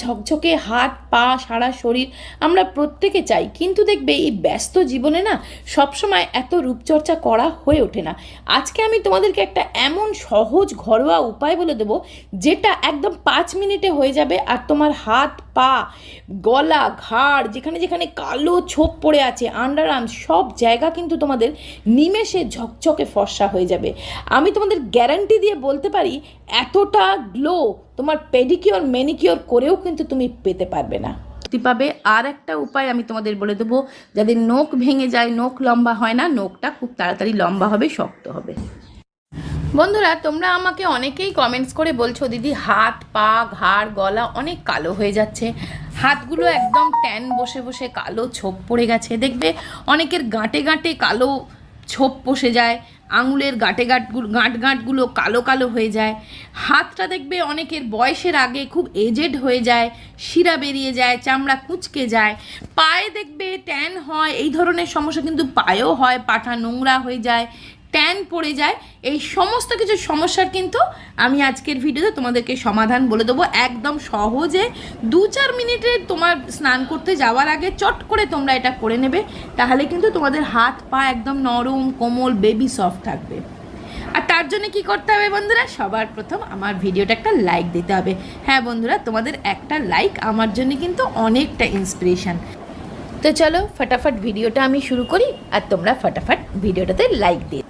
ঝকঝকে হাত পা সারা শরীর আমরা প্রত্যেকে চাই, কিন্তু দেখবে এই ব্যস্ত জীবনে না সবসময় এত রূপচর্চা করা হয়ে ওঠে না। আজকে আমি তোমাদেরকে একটা এমন সহজ ঘরোয়া উপায় বলে দেবো যেটা একদম 5 মিনিটে হয়ে যাবে, আর তোমার হাত পা গলা ঘাড় যেখানে যেখানে কালো ছোপ পড়ে আছে আন্ডার আর্ম সব জায়গা কিন্তু তোমাদের নিমেষে ঝকঝকে ফর্সা হয়ে যাবে। আমি তোমাদের গ্যারান্টি দিয়ে বলতে পারি এতটা গ্লো তোমার পেডিকিওর ম্যানিকিওর করেও কিন্তু তুমি পেতে পারবে না। পাবে আর একটা উপায় আমি তোমাদের বলে দেবো, যাদের নখ ভেঙে যায়, নখ লম্বা হয় না, নখটা খুব তাড়াতাড়ি লম্বা হবে, শক্ত হবে। বন্ধুরা, তোমরা আমাকে অনেকেই কমেন্টস করে বলছো দিদি হাত পা ঘাড় গলা অনেক কালো হয়ে যাচ্ছে, হাতগুলো একদম ট্যান বসে বসে কালো ছোপ পড়ে গেছে। দেখবে অনেকের গাঁটে গাঁটে কালো ছোপ বসে যায়, আঙুলের গাঁটগুলো কালো কালো হয়ে যায়। হাতটা দেখবে অনেকের বয়সের আগে খুব এজেড হয়ে যায়, শিরা বেরিয়ে যায়, চামড়া কুঁচকে যায়। পায়ে দেখবে ট্যান হয়, এই ধরনের সমস্যা কিন্তু পায়েও হয়, পাটা নোংরা হয়ে যায়, ট্যান পড়ে যায়। এই সমস্ত কিছু সমস্যার কিন্তু আমি আজকের ভিডিওতে তোমাদেরকে সমাধান বলে দেবো একদম সহজে। 2-4 মিনিটে তোমার স্নান করতে যাওয়ার আগে চট করে তোমরা এটা করে নেবে, তাহলে কিন্তু তোমাদের হাত পা একদম নরম কোমল বেবি সফট থাকবে। আর তার জন্য কি করতে হবে বন্ধুরা, সবার প্রথম আমার ভিডিওটা একটা লাইক দিতে হবে। হ্যাঁ বন্ধুরা, তোমাদের একটা লাইক আমার জন্য কিন্তু অনেকটা ইন্সপিরেশন। তো চলো ফটাফট ভিডিওটা আমি শুরু করি, আর তোমরা ফটাফট ভিডিওটাতে লাইক দিয়ে।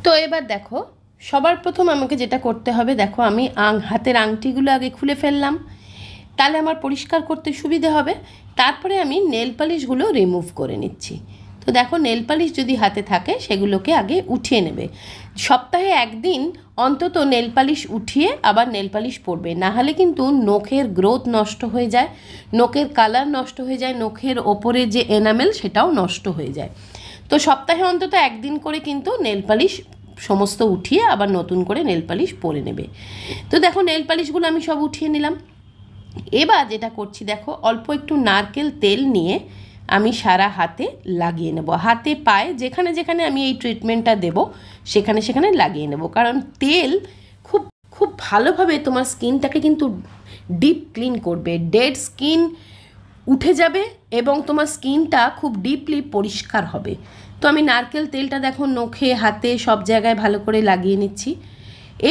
তো এবার দেখো, সবার প্রথম আমাকে যেটা করতে হবে, দেখো আমি হাতের আংটিগুলো আগে খুলে ফেললাম, তাহলে আমার পরিষ্কার করতে সুবিধে হবে। তারপরে আমি নেল পালিশগুলো রিমুভ করে নিচ্ছি। তো দেখো, নেল পালিশ যদি হাতে থাকে সেগুলোকে আগে উঠিয়ে নেবে। সপ্তাহে একদিন অন্তত নেল পালিশ উঠিয়ে আবার নেল পালিশ পরবে, না হলে কিন্তু নখের গ্রোথ নষ্ট হয়ে যায়, নখের কালার নষ্ট হয়ে যায়, নখের ওপরে যে এনামেল সেটাও নষ্ট হয়ে যায়। তো সপ্তাহে অন্তত একদিন করে কিন্তু নেল পালিশ সমস্ত উঠিয়ে আবার নতুন করে নেল পালিশ পরে নেবে। তো দেখো নেল পালিশগুলো আমি সব উঠিয়ে নিলাম। এবার যেটা করছি দেখো, অল্প একটু নারকেল তেল নিয়ে আমি সারা হাতে লাগিয়ে নেব, হাতে পায়ে যেখানে যেখানে আমি এই ট্রিটমেন্টটা দেব সেখানে সেখানে লাগিয়ে নেব, কারণ তেল খুব খুব ভালোভাবে তোমার স্কিনটাকে কিন্তু ডিপ ক্লিন করবে, ডেড স্কিন উঠে যাবে এবং তোমার স্কিনটা খুব ডিপলি পরিষ্কার হবে। তো আমি নারকেল তেলটা দেখো নখে হাতে সব জায়গায় ভালো করে লাগিয়ে নিচ্ছি।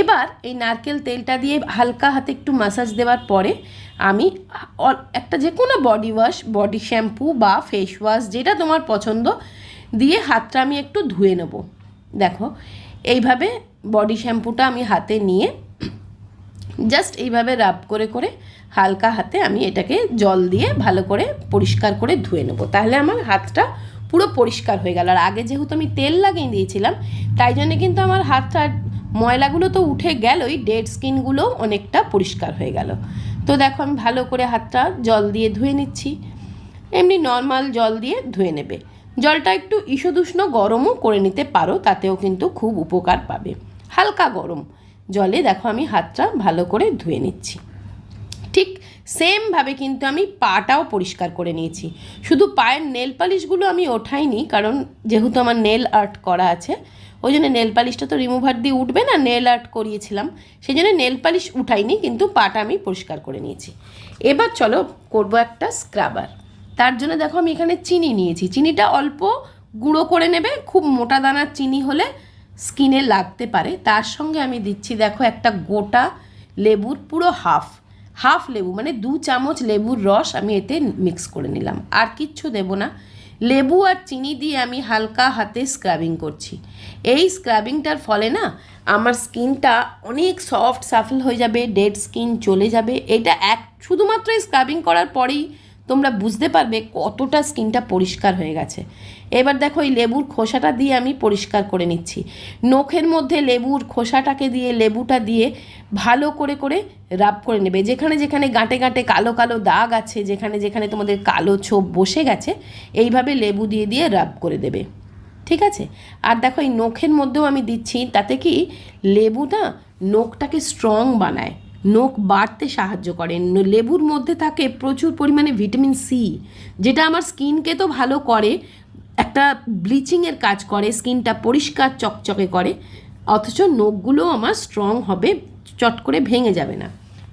এবার এই নারকেল তেলটা দিয়ে হালকা হাতে একটু ম্যাসাজ দেওয়ার পরে আমি একটা যে কোনো বডি ওয়াশ, বডি শ্যাম্পু বা ফেস ওয়াশ যেটা তোমার পছন্দ দিয়ে হাতটা আমি একটু ধুয়ে নেব। দেখো এইভাবে বডি শ্যাম্পুটা আমি হাতে নিয়ে জাস্ট এইভাবে রাব করে করে হালকা হাতে আমি এটাকে জল দিয়ে ভালো করে পরিষ্কার করে ধুয়ে নেব, তাহলে আমার হাতটা পুরো পরিষ্কার হয়ে গেল। আর আগে যেহেতু আমি তেল লাগিয়ে দিয়েছিলাম তাই জন্য কিন্তু আমার হাতটার ময়লাগুলো তো উঠে গেলই, ডেড স্কিনগুলো অনেকটা পরিষ্কার হয়ে গেল। তো দেখো আমি ভালো করে হাতটা জল দিয়ে ধুয়ে নিচ্ছি, এমনি নর্মাল জল দিয়ে ধুয়ে নেবে। জলটা একটু ঈষদুষ্ণ গরমও করে নিতে পারো, তাতেও কিন্তু খুব উপকার পাবে। হালকা গরম জলে দেখো আমি হাতটা ভালো করে ধুয়ে নিচ্ছি। ঠিক সেমভাবে কিন্তু আমি পাটাও পরিষ্কার করে নিয়েছি। শুধু পায়ের নেল পালিশগুলো আমি ওঠাইনি, কারণ যেহেতু আমার নেল আর্ট করা আছে ওই জন্য নেল পালিশটা তো রিমুভার দিয়ে উঠবে না, নেল আর্ট করিয়েছিলাম সেই জন্য নেল পালিশ উঠাইনি, কিন্তু পাটা আমি পরিষ্কার করে নিয়েছি। এবার চলো করব একটা স্ক্রাবার। তার জন্য দেখো আমি এখানে চিনি নিয়েছি, চিনিটা অল্প গুঁড়ো করে নেবে, খুব মোটা দানার চিনি হলে স্কিনে লাগতে পারে। তার সঙ্গে আমি দিচ্ছি দেখো একটা গোটা লেবুর পুরো হাফ লেবু, মানে 2 চামচ লেবুর রস আমি এতে মিক্স করে নিলাম, আর কিচ্ছু দেব না। লেবু আর চিনি দিয়ে আমি হালকা হাতে স্ক্রাবিং করছি। এই স্ক্রাবিংটার ফলে না আমার স্কিনটা অনেক সফট সাফল হয়ে যাবে, ডেড স্কিন চলে যাবে। এটা শুধুমাত্র স্ক্রাবিং করার পরেই তোমরা বুঝতে পারবে কতটা স্কিনটা পরিষ্কার হয়ে গেছে। এবার দেখো এই লেবুর খোসাটা দিয়ে আমি পরিষ্কার করে নিচ্ছি। নখের মধ্যে লেবুর খোসাটাকে দিয়ে লেবুটা দিয়ে ভালো করে করে রাব করে নেবে, যেখানে যেখানে গাঁটে গাঁটে কালো কালো দাগ আছে, যেখানে যেখানে তোমাদের কালো ছোপ বসে গেছে এইভাবে লেবু দিয়ে দিয়ে রাব করে দেবে, ঠিক আছে। আর দেখো এই নখের মধ্যেও আমি দিচ্ছি, তাতে কি লেবুটা নখটাকে স্ট্রং বানায়, নখ বাড়তে সাহায্য করে। লেবুর মধ্যে থাকে প্রচুর পরিমাণে ভিটামিন সি, যেটা আমার স্কিনকে তো ভালো করে, একটা ব্লিচিংয়ের কাজ করে, স্কিনটা পরিষ্কার চকচকে করে, অথচ নখগুলো আমার স্ট্রং হবে, চট করে ভেঙে যাবে না।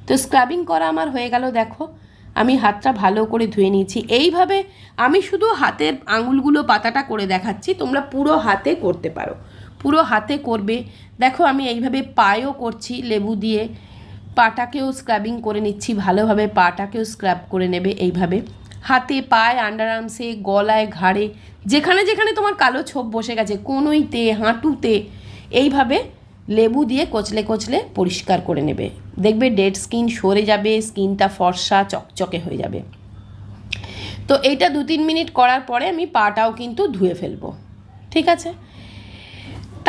তো স্ক্রাবিং করা আমার হয়ে গেল। দেখো আমি হাতটা ভালো করে ধুয়ে নিয়েছি। এইভাবে আমি শুধু হাতের আঙুলগুলো পাতাটা করে দেখাচ্ছি, তোমরা পুরো হাতে করতে পারো, পুরো হাতে করবে। দেখো আমি এইভাবে পায়েও করছি, লেবু দিয়ে পাটাকেও স্ক্রাবিং করে নিচ্ছি ভালোভাবে, পাটাকেও স্ক্রাব করে নেবে এইভাবে হাতে, পায়ে, আন্ডার আর্মসে, গলায়, ঘাড়ে, যেখানে যেখানে তোমার কালো ছোপ বসে গেছে, কনুইতে, হাঁটুতে, এইভাবে লেবু দিয়ে কচলে কচলে পরিষ্কার করে নেবে। দেখবে ডেড স্কিন সরে যাবে, স্কিনটা ফর্সা চকচকে হয়ে যাবে। তো এইটা 2-3 মিনিট করার পরে আমি পাটাও কিন্তু ধুয়ে ফেলবো, ঠিক আছে।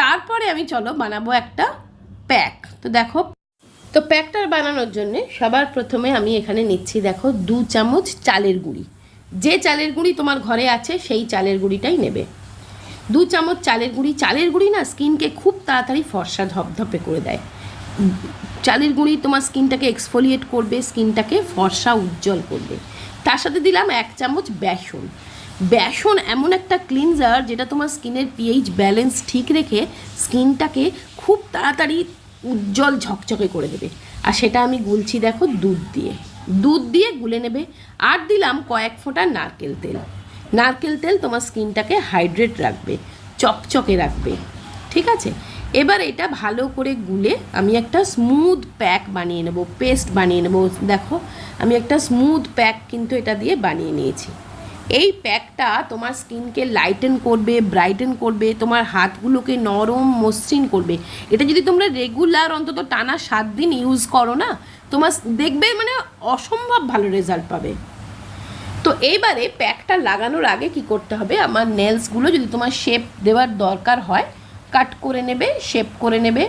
তারপরে আমি চলো বানাবো একটা প্যাক। তো দেখো, তো প্যাকটা বানানোর জন্যে সবার প্রথমে আমি এখানে নিচ্ছি, দেখো 2 চামচ চালের গুঁড়ি। যে চালের গুঁড়ি তোমার ঘরে আছে সেই চালের গুঁড়িটাই নেবে। 2 চামচ চালের গুঁড়ি। চালের গুঁড়ি না স্কিনকে খুব তাড়াতাড়ি ফর্সা ধপধপে করে দেয়। চালের গুঁড়ি তোমার স্কিনটাকে এক্সফোলিয়েট করবে, স্কিনটাকে ফর্সা উজ্জ্বল করবে। তার সাথে দিলাম 1 চামচ বেসন। বেসন এমন একটা ক্লিনজার যেটা তোমার স্কিনের পিএইচ ব্যালেন্স ঠিক রেখে স্কিনটাকে খুব তাড়াতাড়ি উজ্জ্বল ঝকঝকে করে দেবে। আর সেটা আমি গুলছি দেখো দুধ দিয়ে গুলে নেবে। আর দিলাম কয়েক ফোঁটা নারকেল তেল। নারকেল তেল তোমার স্কিনটাকে হাইড্রেট রাখবে, চকচকে রাখবে, ঠিক আছে। এবার এটা ভালো করে গুলে আমি একটা স্মুথ প্যাক বানিয়ে নেব, পেস্ট বানিয়ে নেব। দেখো আমি একটা স্মুথ প্যাক কিন্তু এটা দিয়ে বানিয়ে নিয়েছি। এই প্যাকটা তোমার স্কিনকে লাইটেন করবে, ব্রাইটেন করবে, তোমার হাতগুলোকে নরম মসৃণ করবে। এটা যদি তোমরা রেগুলার অন্তত টানা 7 দিন ইউজ করো না, তোমার দেখবে মানে অসম্ভব ভালো রেজাল্ট পাবে। তো এইবারে প্যাকটা লাগানোর আগে কি করতে হবে, আমার নেলসগুলো যদি তোমার শেপ দেওয়ার দরকার হয় কাট করে নেবে, শেপ করে নেবে,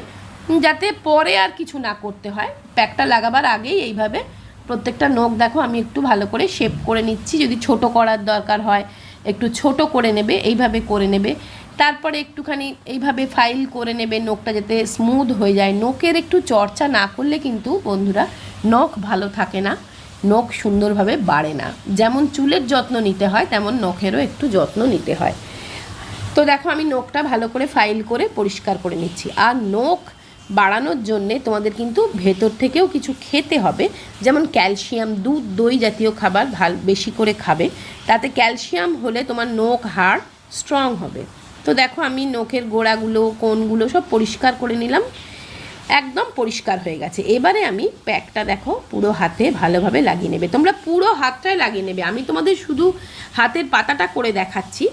যাতে পরে আর কিছু না করতে হয়। প্যাকটা লাগাবার আগেই এইভাবে প্রত্যেকটা নখ দেখো আমি একটু ভালো করে শেপ করে নিচ্ছি। যদি ছোট করার দরকার হয় একটু ছোট করে নেবে, এইভাবে করে নেবে। তারপরে একটুখানি এইভাবে ফাইল করে নেবে, নখটা যাতে স্মুথ হয়ে যায়। নখের একটু চর্চা না করলে কিন্তু বন্ধুরা নখ ভালো থাকে না, নখ সুন্দরভাবে বাড়ে না। যেমন চুলের যত্ন নিতে হয় তেমন নখেরও একটু যত্ন নিতে হয়। তো দেখো আমি নখটা ভালো করে ফাইল করে পরিষ্কার করে নিচ্ছি। আর নখ বাড়ানোর জন্যে তোমাদের কিন্তু ভেতর থেকেও কিছু খেতে হবে, যেমন ক্যালসিয়াম, দুধ, দই জাতীয় খাবার বেশি করে খাবে। তাতে ক্যালসিয়াম হলে তোমার নখ হাড় স্ট্রং হবে। তো দেখো আমি নখের গোড়াগুলো, কোণগুলো সব পরিষ্কার করে নিলাম, একদম পরিষ্কার হয়ে গেছে। এবারে আমি প্যাকটা দেখো পুরো হাতে ভালোভাবে লাগিয়ে নেবে। তোমরা পুরো হাতটাই লাগিয়ে নেবে, আমি তোমাদের শুধু হাতের পাতাটা করে দেখাচ্ছি,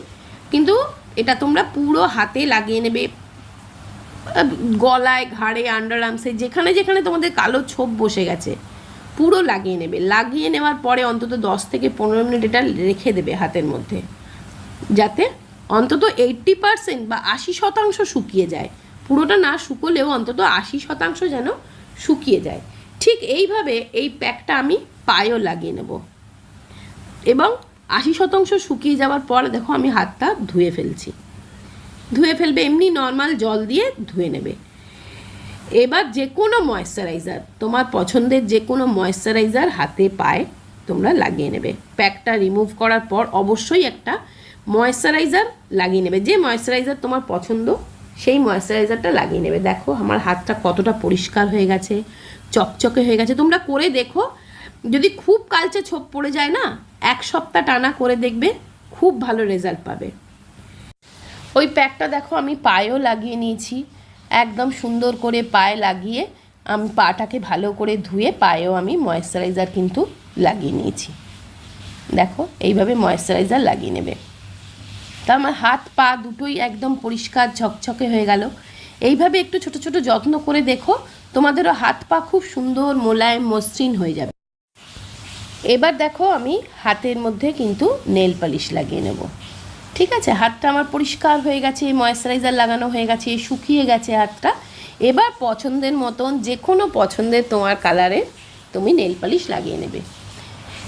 কিন্তু এটা তোমরা পুরো হাতে লাগিয়ে নেবে। গলায়, ঘাড়ে, আন্ডার আর্মসে, যেখানে যেখানে তোমাদের কালো ছোপ বসে গেছে পুরো লাগিয়ে নেবে। লাগিয়ে নেওয়ার পরে অন্তত 10 থেকে 15 মিনিট এটা রেখে দেবে হাতের মধ্যে, যাতে অন্তত 80% বা 80% শুকিয়ে যায়। পুরোটা না শুকোলেও অন্তত 80% যেন শুকিয়ে যায়। ঠিক এইভাবে এই প্যাকটা আমি পায়েও লাগিয়ে নেব এবং 80% শুকিয়ে যাওয়ার পর দেখো আমি হাতটা ধুয়ে ফেলবে, এমনি নর্মাল জল দিয়ে ধুয়ে নেবে। এবার যে কোনো ময়েশ্চারাইজার, তোমার পছন্দের যে কোনো ময়েশ্চারাইজার হাতে পায়ে তোমরা লাগিয়ে নেবে। প্যাকটা রিমুভ করার পর অবশ্যই একটা ময়েশ্চারাইজার লাগিয়ে নেবে। যে ময়েশ্চারাইজার তোমার পছন্দ সেই ময়েশ্চারাইজারটা লাগিয়ে নেবে। দেখো আমার হাতটা কতটা পরিষ্কার হয়ে গেছে, চকচকে হয়ে গেছে। তোমরা করে দেখো, যদি খুব কালচে ছোপ পড়ে যায় না, 1 সপ্তাহ টানা করে দেখবে খুব ভালো রেজাল্ট পাবে। ওই প্যাকটা দেখো আমি পায়েও লাগিয়ে নিয়েছি, একদম সুন্দর করে পায়ে লাগিয়ে আমি পাটাকে ভালো করে ধুয়ে পায়েও আমি ময়েশ্চারাইজার কিন্তু লাগিয়ে নিয়েছি। দেখো এইভাবে ময়েশ্চারাইজার লাগিয়ে নেবে। তা আমার হাত পা দুটোই একদম পরিষ্কার ঝকঝকে হয়ে গেল। এইভাবে একটু ছোট ছোট যত্ন করে দেখো, তোমাদেরও হাত পা খুব সুন্দর মোলায়েম মসৃণ হয়ে যাবে। এবার দেখো আমি হাতের মধ্যে কিন্তু নেল পালিশ লাগিয়ে নেব, ঠিক আছে। হাতটা আমার পরিষ্কার হয়ে গেছে, ময়েশ্চারাইজার লাগানো হয়ে গেছে, শুকিয়ে গেছে হাতটা। এবার পছন্দের মতন যে কোনো পছন্দের তোমার কালারে তুমি নেল পালিশ লাগিয়ে নেবে,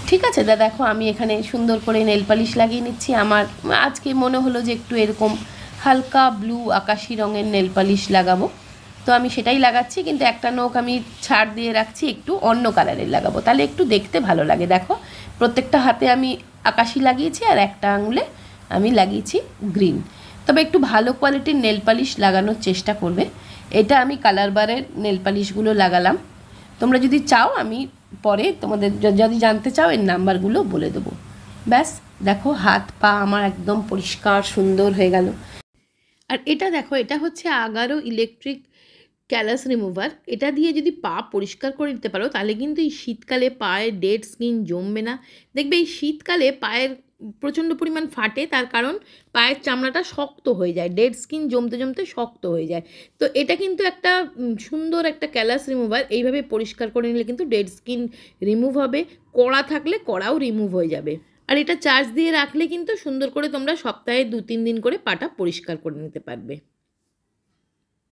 ঠিক আছে। দেখো আমি এখানে সুন্দর করে নেল পালিশ লাগিয়ে নিচ্ছি। আমার আজকে মনে হলো যে একটু এরকম হালকা ব্লু আকাশি রঙের নেল পালিশ লাগাবো, তো আমি সেটাই লাগাচ্ছি। কিন্তু একটা নখ আমি ছাড় দিয়ে রাখছি, একটু অন্য কালারের লাগাবো, তাহলে একটু দেখতে ভালো লাগে। দেখো প্রত্যেকটা হাতে আমি আকাশি লাগিয়েছি আর একটা আঙুলে আমি লাগিয়েছি গ্রিন। তবে একটু ভালো কোয়ালিটির নেল পালিশ লাগানোর চেষ্টা করবে। এটা আমি কালার বারের নেল পালিশগুলো লাগালাম, তোমরা যদি চাও আমি পরে তোমাদের যদি জানতে চাও এর নাম্বারগুলো বলে দেবো। ব্যাস দেখো হাত পা আমার একদম পরিষ্কার সুন্দর হয়ে গেল। আর এটা দেখো, এটা হচ্ছে আগারো ইলেকট্রিক ক্যালাস রিমুভার। এটা দিয়ে যদি পা পরিষ্কার করে নিতে পারো তাহলে কিন্তু এই শীতকালে পায়ে ডেড স্কিন জমবে না। দেখবে এই শীতকালে পায়ের প্রচণ্ড পরিমাণ ফাটে, তার কারণ পায়ের চামড়াটা শক্ত হয়ে যায়, ডেড স্কিন জমতে জমতে শক্ত হয়ে যায়। তো এটা কিন্তু একটা সুন্দর একটা ক্যালাস রিমুভার। এইভাবে পরিষ্কার করে নিলে কিন্তু ডেড স্কিন রিমুভ হবে, কড়া থাকলে কড়াও রিমুভ হয়ে যাবে। আর এটা চার্জ দিয়ে রাখলে কিন্তু সুন্দর করে তোমরা সপ্তাহে 2-3 দিন করে পাটা পরিষ্কার করে নিতে পারবে।